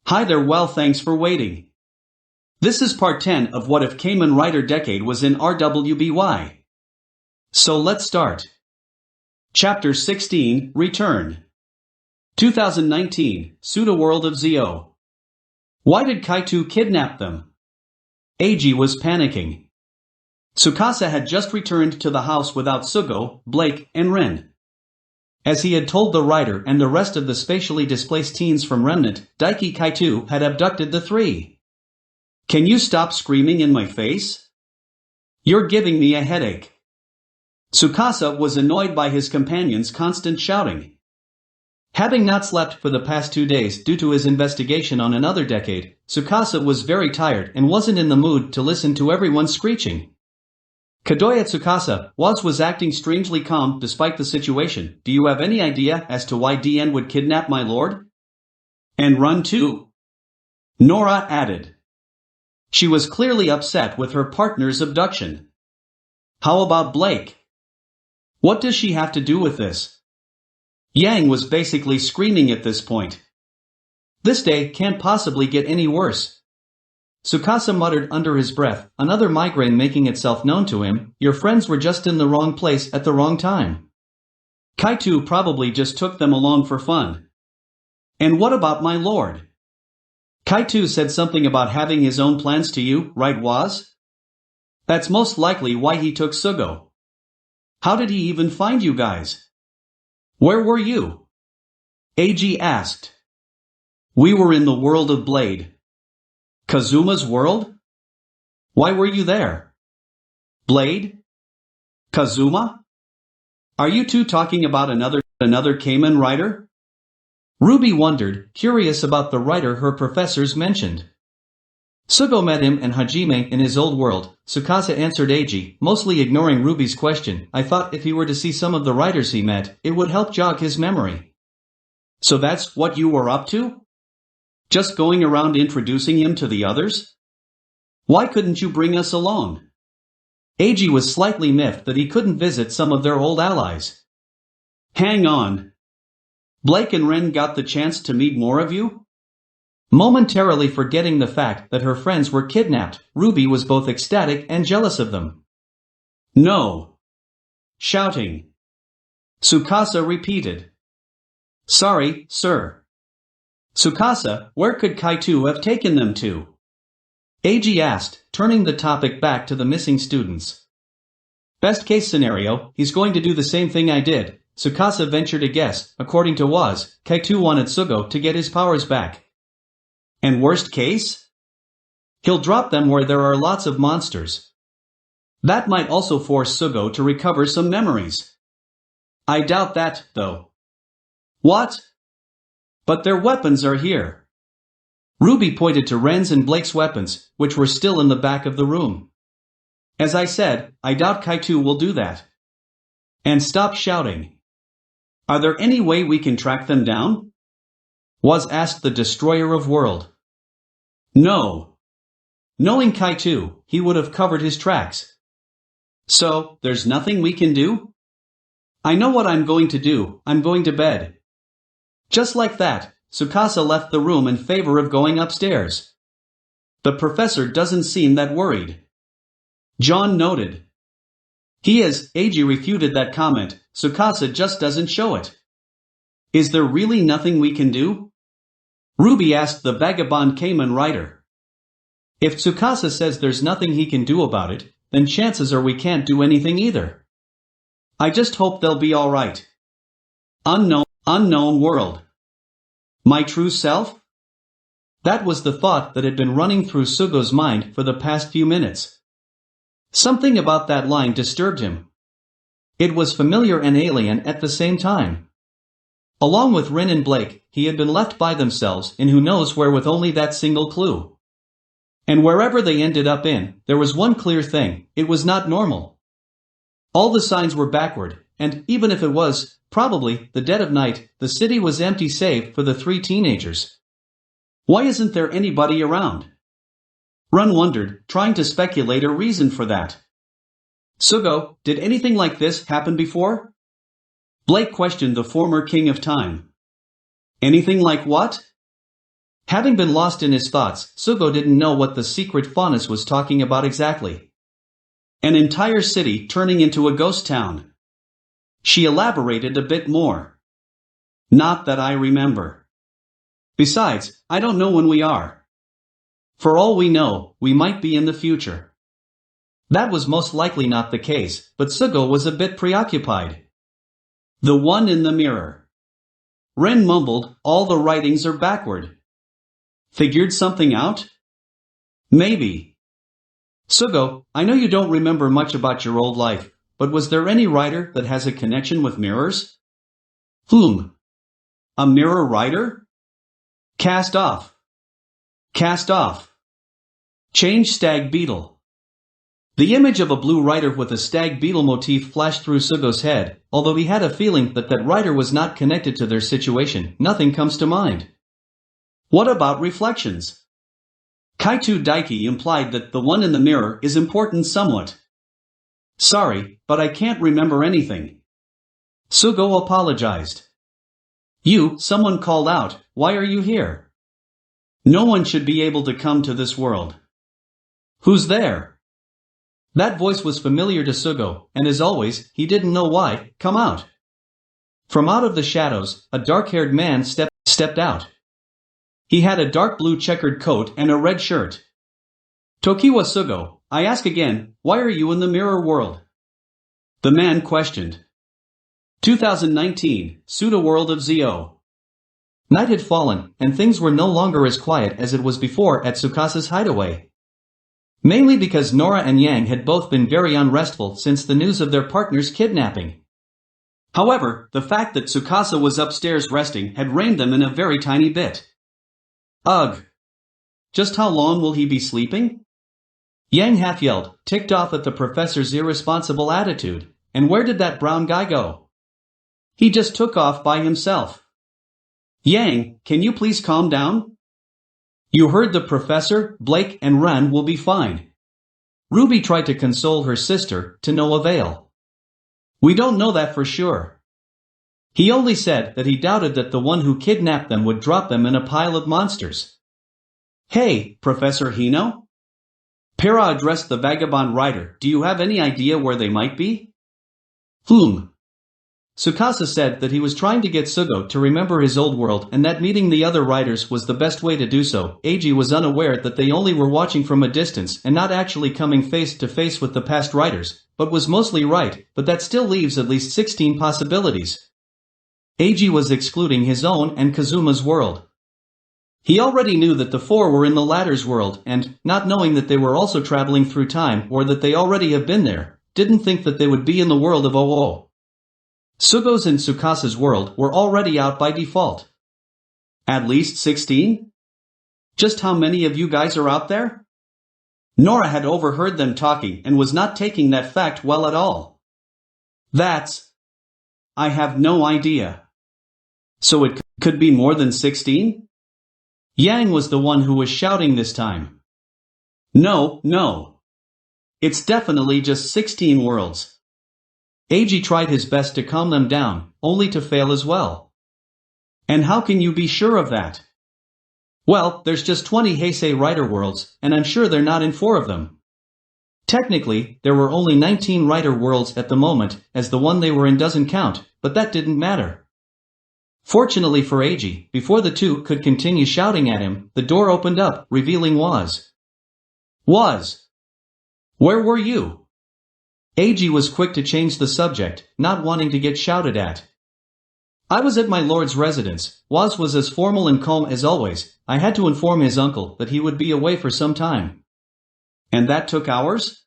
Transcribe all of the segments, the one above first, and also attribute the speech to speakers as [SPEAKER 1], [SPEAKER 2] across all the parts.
[SPEAKER 1] Hi there, well thanks for waiting. This is part 10 of What If Kamen Rider Decade was in RWBY. So let's start. Chapter 16, Return. 2019, Pseudo-World of Zio. Why did Kaito kidnap them? Eiji was panicking. Tsukasa had just returned to the house without Sugo, Blake, and Ren. As he had told the writer and the rest of the spatially displaced teens from Remnant, Daiki Kaito had abducted the three. Can you stop screaming in my face? You're giving me a headache. Tsukasa was annoyed by his companion's constant shouting. Having not slept for the past 2 days due to his investigation on another decade, Tsukasa was very tired and wasn't in the mood to listen to everyone screeching. Kadoya Tsukasa was acting strangely calm despite the situation. Do you have any idea as to why DN would kidnap my lord? And run too? Nora added. She was clearly upset with her partner's abduction. How about Blake? What does she have to do with this? Yang was basically screaming at this point. This day can't possibly get any worse. Tsukasa muttered under his breath, another migraine making itself known to him. Your friends were just in the wrong place at the wrong time. Kaito probably just took them along for fun. And what about my lord? Kaito said something about having his own plans to you, right Waz? That's most likely why he took Sugo. How did he even find you guys? Where were you? Eiji asked. We were in the world of Blade. Kazuma's world? Why were you there? Blade? Kazuma? Are you two talking about another Kamen rider? RWBY wondered, curious about the writer her professors mentioned. Sugo met him and Hajime in his old world. Tsukasa answered Eiji, mostly ignoring RWBY's question. I thought if he were to see some of the writers he met, it would help jog his memory. So that's what you were up to? Just going around introducing him to the others? Why couldn't you bring us along? Eiji was slightly miffed that he couldn't visit some of their old allies. Hang on. Blake and Ren got the chance to meet more of you? Momentarily forgetting the fact that her friends were kidnapped, RWBY was both ecstatic and jealous of them. No. Shouting. Tsukasa repeated. Sorry, sir. Tsukasa, where could Kaito have taken them to? Eiji asked, turning the topic back to the missing students. Best case scenario, he's going to do the same thing I did. Tsukasa ventured a guess. According to Waz, Kaito wanted Sugo to get his powers back. And worst case? He'll drop them where there are lots of monsters. That might also force Sugo to recover some memories. I doubt that, though. What? But their weapons are here. RWBY pointed to Ren's and Blake's weapons, which were still in the back of the room. As I said, I doubt Kaito will do that. And stop shouting. Are there any way we can track them down? Waz asked the destroyer of world. No. Knowing Kaito, he would have covered his tracks. So, there's nothing we can do? I know what I'm going to do. I'm going to bed. Just like that, Tsukasa left the room in favor of going upstairs. The professor doesn't seem that worried. John noted. He is. Eiji refuted that comment. Tsukasa just doesn't show it. Is there really nothing we can do? RWBY asked the vagabond Kamen rider. If Tsukasa says there's nothing he can do about it, then chances are we can't do anything either. I just hope they'll be alright. Unknown world. My true self? That was the thought that had been running through Sugo's mind for the past few minutes. Something about that line disturbed him. It was familiar and alien at the same time. Along with Rin and Blake, he had been left by themselves in who knows where with only that single clue. And wherever they ended up in, there was one clear thing, it was not normal. All the signs were backward, and even if it was, probably, the dead of night, the city was empty save for the three teenagers. Why isn't there anybody around? Run wondered, trying to speculate a reason for that. Sugo, did anything like this happen before? Blake questioned the former king of time. Anything like what? Having been lost in his thoughts, Sugo didn't know what the secret faunus was talking about exactly. An entire city turning into a ghost town. She elaborated a bit more. Not that I remember. Besides, I don't know when we are. For all we know, we might be in the future. That was most likely not the case, but Sugo was a bit preoccupied. The one in the mirror. Ren mumbled, all the writings are backward. Figured something out? Maybe. Sugo, I know you don't remember much about your old life, but was there any writer that has a connection with mirrors? A mirror writer? Cast off. Cast off. Change stag beetle. The image of a blue rider with a stag beetle motif flashed through Sugo's head, although he had a feeling that that rider was not connected to their situation. Nothing comes to mind. What about reflections? Kaito Daiki implied that the one in the mirror is important somewhat. Sorry, but I can't remember anything. Sugo apologized. Someone called out, why are you here? No one should be able to come to this world. Who's there? That voice was familiar to Sugo, and as always, he didn't know why. Come out. From out of the shadows, a dark-haired man stepped out. He had a dark blue checkered coat and a red shirt. Tokiwa Sugo, I ask again, why are you in the mirror world? The man questioned. 2019, Pseudo-World of ZO. Night had fallen, and things were no longer as quiet as it was before at Tsukasa's hideaway. Mainly because Nora and Yang had both been very unrestful since the news of their partner's kidnapping. However, the fact that Tsukasa was upstairs resting had reined them in a very tiny bit. Ugh! Just how long will he be sleeping? Yang half-yelled, ticked off at the professor's irresponsible attitude. And where did that brown guy go? He just took off by himself. Yang, can you please calm down? You heard the professor, Blake and Ran will be fine. Ruby tried to console her sister, to no avail. We don't know that for sure. He only said that he doubted that the one who kidnapped them would drop them in a pile of monsters. Hey, Professor Hino? Para addressed the vagabond rider. Do you have any idea where they might be? Tsukasa said that he was trying to get Sugo to remember his old world and that meeting the other riders was the best way to do so. Eiji was unaware that they only were watching from a distance and not actually coming face to face with the past riders, but was mostly right, but that still leaves at least 16 possibilities. Eiji was excluding his own and Kazuma's world. He already knew that the four were in the latter's world and, not knowing that they were also traveling through time or that they already have been there, didn't think that they would be in the world of OO. Sugo's and Tsukasa's world were already out by default. At least 16? Just how many of you guys are out there? Nora had overheard them talking and was not taking that fact well at all. I have no idea. So it could be more than 16? Yang was the one who was shouting this time. No. It's definitely just 16 worlds. Eiji tried his best to calm them down, only to fail as well. And how can you be sure of that? Well, there's just 20 Heisei Rider worlds, and I'm sure they're not in 4 of them. Technically, there were only 19 Rider worlds at the moment, as the one they were in doesn't count, but that didn't matter. Fortunately for Eiji, before the two could continue shouting at him, the door opened up, revealing Waz. Where were you? Eiji was quick to change the subject, not wanting to get shouted at. I was at my lord's residence. Waz was as formal and calm as always. I had to inform his uncle that he would be away for some time. And that took hours?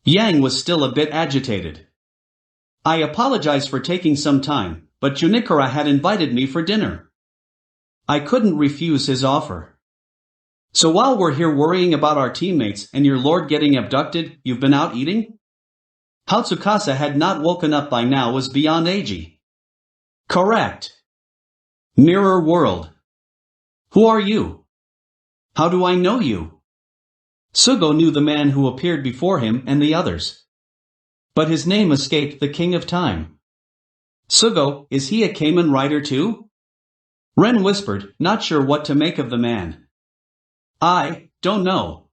[SPEAKER 1] Yang was still a bit agitated. I apologize for taking some time, but Junikura had invited me for dinner. I couldn't refuse his offer. So while we're here worrying about our teammates and your lord getting abducted, you've been out eating? How Tsukasa had not woken up by now was beyond Eiji. Correct. Mirror world. Who are you? How do I know you? Sugo knew the man who appeared before him and the others. But his name escaped the King of Time. Sugo, is he a Kamen rider too? Ren whispered, not sure what to make of the man. I don't know.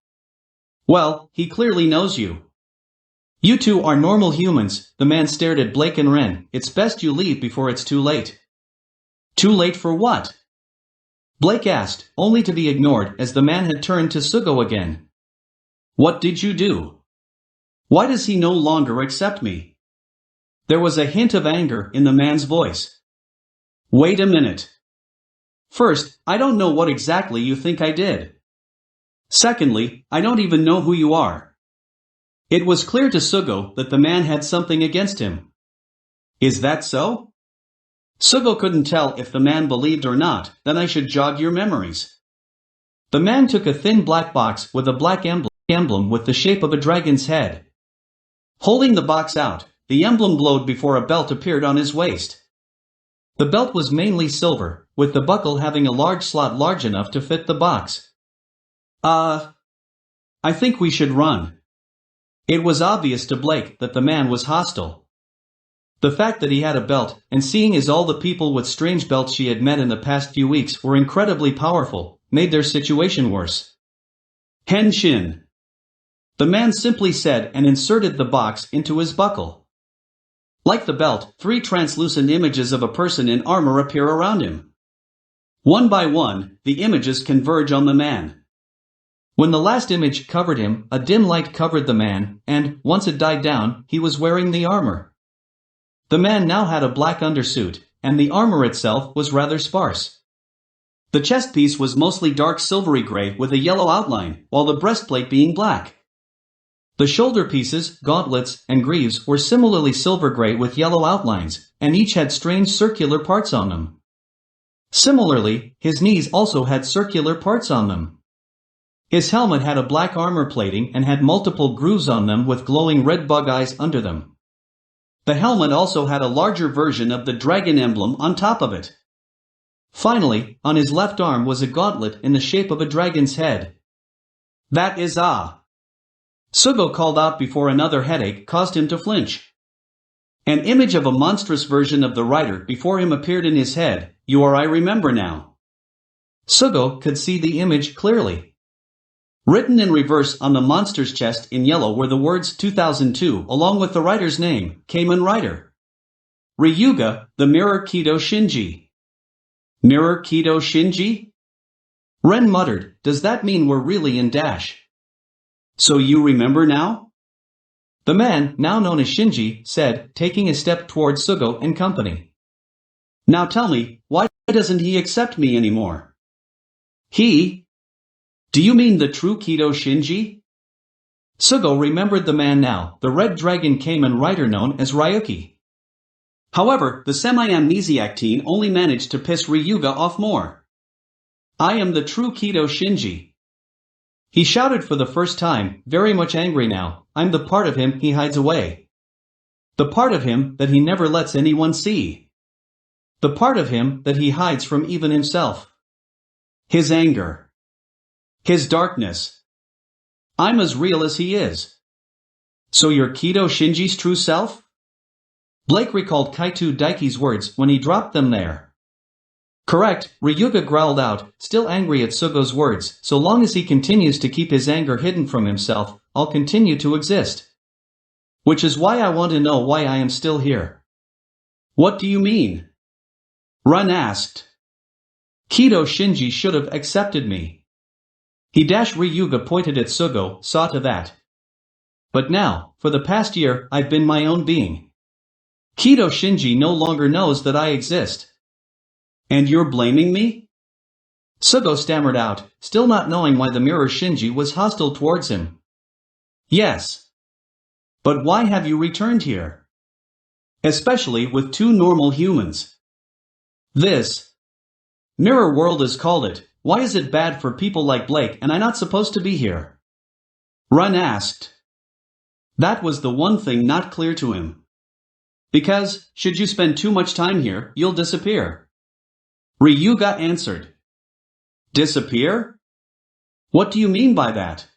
[SPEAKER 1] Well, he clearly knows you. You two are normal humans, the man stared at Blake and Ren. It's best you leave before it's too late. Too late for what? Blake asked, only to be ignored as the man had turned to Sugo again. What did you do? Why does he no longer accept me? There was a hint of anger in the man's voice. Wait a minute. First, I don't know what exactly you think I did. Secondly, I don't even know who you are. It was clear to Sugo that the man had something against him. Is that so? Sugo couldn't tell if the man believed or not. Then I should jog your memories. The man took a thin black box with a black emblem with the shape of a dragon's head. Holding the box out, the emblem glowed before a belt appeared on his waist. The belt was mainly silver, with the buckle having a large slot large enough to fit the box. I think we should run. It was obvious to Blake that the man was hostile. The fact that he had a belt, and seeing as all the people with strange belts she had met in the past few weeks were incredibly powerful, made their situation worse. Henshin. The man simply said and inserted the box into his buckle. Like the belt, 3 translucent images of a person in armor appear around him. One by one, the images converge on the man. When the last image covered him, a dim light covered the man, and, once it died down, he was wearing the armor. The man now had a black undersuit, and the armor itself was rather sparse. The chest piece was mostly dark silvery gray with a yellow outline, while the breastplate being black. The shoulder pieces, gauntlets, and greaves were similarly silver gray with yellow outlines, and each had strange circular parts on them. Similarly, his knees also had circular parts on them. His helmet had a black armor plating and had multiple grooves on them with glowing red bug eyes under them. The helmet also had a larger version of the dragon emblem on top of it. Finally, on his left arm was a gauntlet in the shape of a dragon's head. That is Sugo called out before another headache caused him to flinch. An image of a monstrous version of the rider before him appeared in his head. I remember now. Sugo could see the image clearly. Written in reverse on the monster's chest in yellow were the words 2002 along with the rider's name, Kamen Rider. Ryuga, the Mirror Kido Shinji. Mirror Kido Shinji? Ren muttered, does that mean we're really in dash? So you remember now? The man, now known as Shinji, said, taking a step towards Sugo and company. Now tell me, why doesn't he accept me anymore? He? Do you mean the true Kido Shinji? Sugo remembered the man now, the red dragon Kamen Rider known as Ryuki. However, the semi-amnesiac teen only managed to piss Ryuga off more. I am the true Kido Shinji. He shouted for the first time, very much angry now, I'm the part of him he hides away. The part of him that he never lets anyone see. The part of him that he hides from even himself. His anger. His darkness. I'm as real as he is. So you're Kido Shinji's true self? Blake recalled Kaito Daiki's words when he dropped them there. Correct, Ryuga growled out, still angry at Sugo's words. So long as he continues to keep his anger hidden from himself, I'll continue to exist. Which is why I want to know why I am still here. What do you mean? Ren asked. Kido Shinji should have accepted me. Ryuga pointed at Sugo, saw to that. But now, for the past year, I've been my own being. Kido Shinji no longer knows that I exist. And you're blaming me? Sugo stammered out, still not knowing why the mirror Shinji was hostile towards him. Yes. But why have you returned here? Especially with 2 normal humans. This mirror world is called it. Why is it bad for people like Blake and I not supposed to be here? Ren asked. That was the one thing not clear to him. Because, should you spend too much time here, you'll disappear. Ryuga answered. Disappear? What do you mean by that?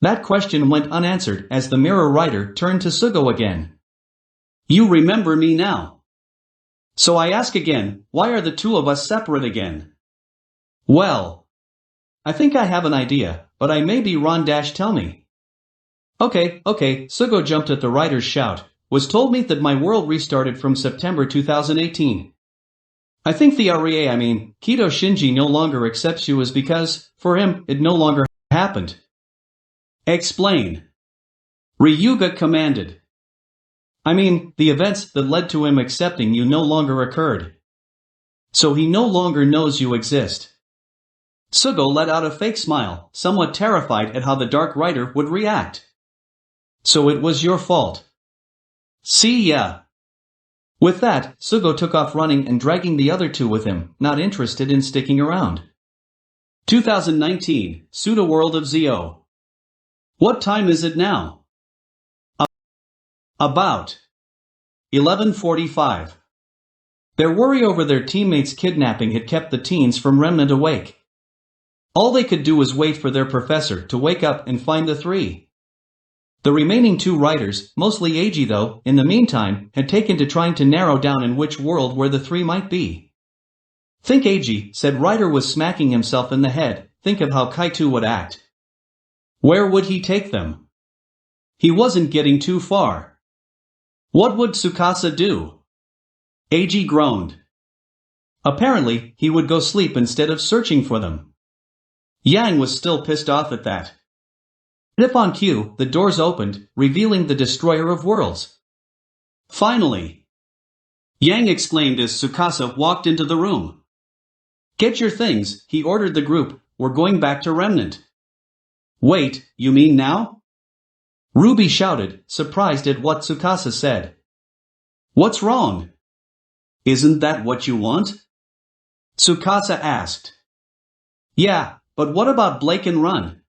[SPEAKER 1] That question went unanswered as the mirror rider turned to Sugo again. You remember me now. So I ask again, why are the two of us separate again? Well, I think I have an idea, but I may be wrong. Tell me. Okay, Sugo jumped at the writer's shout. Was told me that my world restarted from September 2018. I think the RWBY, Kido Shinji no longer accepts you is because, for him, it no longer happened. Explain. Ryuga commanded. The events that led to him accepting you no longer occurred. So he no longer knows you exist. Sugo let out a fake smile, somewhat terrified at how the Dark Rider would react. So it was your fault. See ya. With that, Sugo took off running and dragging the other two with him, not interested in sticking around. 2019, Pseudo World of ZO. What time is it now? About 11:45. Their worry over their teammates' kidnapping had kept the teens from Remnant awake. All they could do was wait for their professor to wake up and find the three. The remaining two writers, mostly Eiji though, in the meantime, had taken to trying to narrow down in which world where the three might be. Think Eiji, said Ryder was smacking himself in the head, think of how Kaito would act. Where would he take them? He wasn't getting too far. What would Tsukasa do? Eiji groaned. Apparently, he would go sleep instead of searching for them. Yang was still pissed off at that. If on cue, the doors opened, revealing the Destroyer of Worlds. Finally! Yang exclaimed as Tsukasa walked into the room. Get your things, he ordered the group, we're going back to Remnant. Wait, you mean now? RWBY shouted, surprised at what Tsukasa said. What's wrong? Isn't that what you want? Tsukasa asked. Yeah, but what about Blake and Run?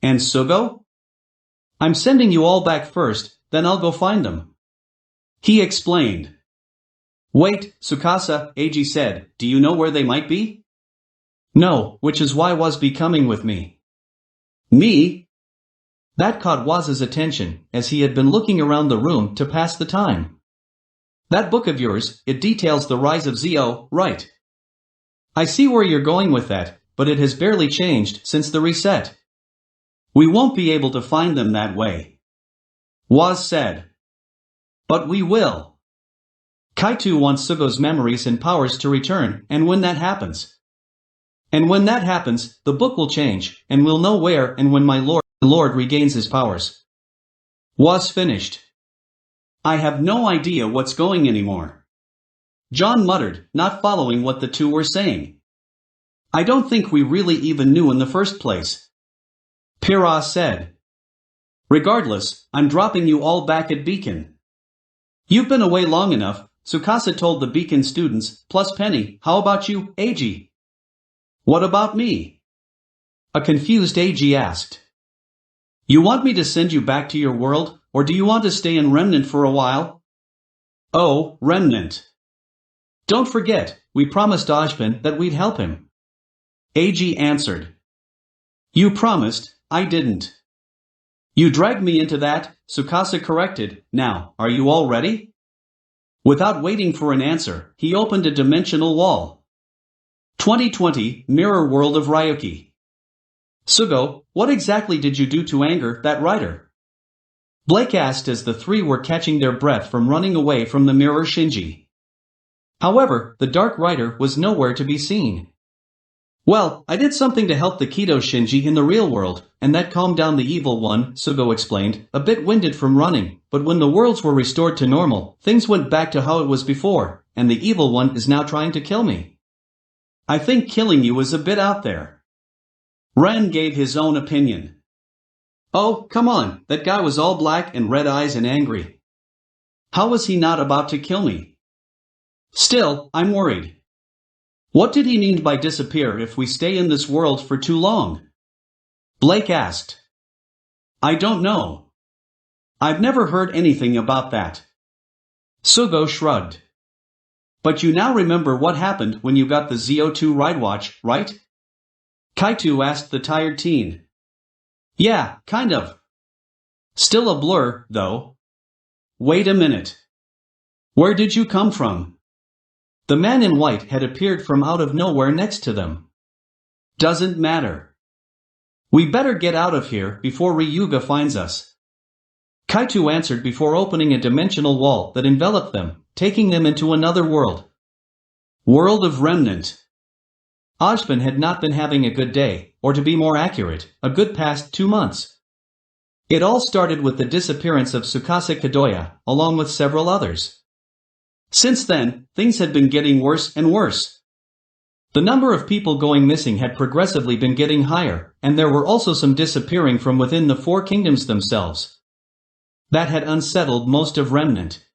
[SPEAKER 1] And Sugo? I'm sending you all back first, then I'll go find them. He explained. Wait, Tsukasa, Eiji said, do you know where they might be? No, which is why was coming with me. Me? That caught Waz's attention, as he had been looking around the room to pass the time. That book of yours, it details the rise of ZO, right? I see where you're going with that, but it has barely changed since the reset. We won't be able to find them that way. Waz said. But we will. Kaito wants Sugo's memories and powers to return, and when that happens. And when that happens, the book will change, and we'll know where and when my Lord regains his powers. Waz finished. I have no idea what's going anymore. John muttered, not following what the two were saying. I don't think we really even knew in the first place. Pira said. Regardless, I'm dropping you all back at Beacon. You've been away long enough, Tsukasa told the Beacon students, plus Penny, how about you, Eiji? What about me? A confused Eiji asked. You want me to send you back to your world, or do you want to stay in Remnant for a while? Oh, Remnant. Don't forget, we promised Ojpin that we'd help him. Eiji answered. You promised, I didn't. You dragged me into that, Tsukasa corrected. Now, are you all ready? Without waiting for an answer, he opened a dimensional wall. 2020, Mirror World of Ryuki. Sugo, what exactly did you do to anger that writer? Blake asked as the three were catching their breath from running away from the mirror Shinji. However, the Dark Rider was nowhere to be seen. Well, I did something to help the Kido Shinji in the real world, and that calmed down the evil one, Sugo explained, a bit winded from running, but when the worlds were restored to normal, things went back to how it was before, and the evil one is now trying to kill me. I think killing you is a bit out there. Ren gave his own opinion. Oh, come on, that guy was all black and red eyes and angry. How was he not about to kill me? Still, I'm worried. What did he mean by disappear if we stay in this world for too long? Blake asked. I don't know. I've never heard anything about that. Sugo shrugged. But you now remember what happened when you got the ZO2 ride watch, right? Kaito asked the tired teen. Yeah, kind of. Still a blur, though. Wait a minute. Where did you come from? The man in white had appeared from out of nowhere next to them. Doesn't matter. We better get out of here before Ryuga finds us. Kaito answered before opening a dimensional wall that enveloped them, taking them into another world. World of Remnant. Ojban had not been having a good day, or to be more accurate, a good past 2 months. It all started with the disappearance of Tsukasa Kadoya, along with several others. Since then, things had been getting worse and worse. The number of people going missing had progressively been getting higher, and there were also some disappearing from within the four kingdoms themselves. That had unsettled most of Remnant.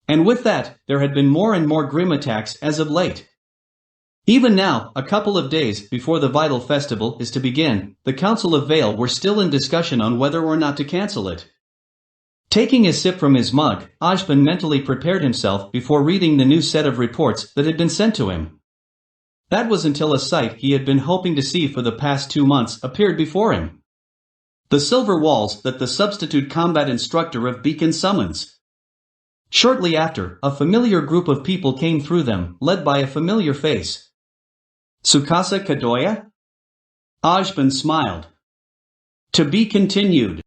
[SPEAKER 1] And with that, there had been more and more grim attacks as of late. Even now, a couple of days before the Vital Festival is to begin, the Council of Vale were still in discussion on whether or not to cancel it. Taking a sip from his mug, Ojban mentally prepared himself before reading the new set of reports that had been sent to him. That was until a sight he had been hoping to see for the past 2 months appeared before him. The silver walls that the substitute combat instructor of Beacon summons. Shortly after, a familiar group of people came through them, led by a familiar face. Tsukasa Kadoya? Ojban smiled. To be continued.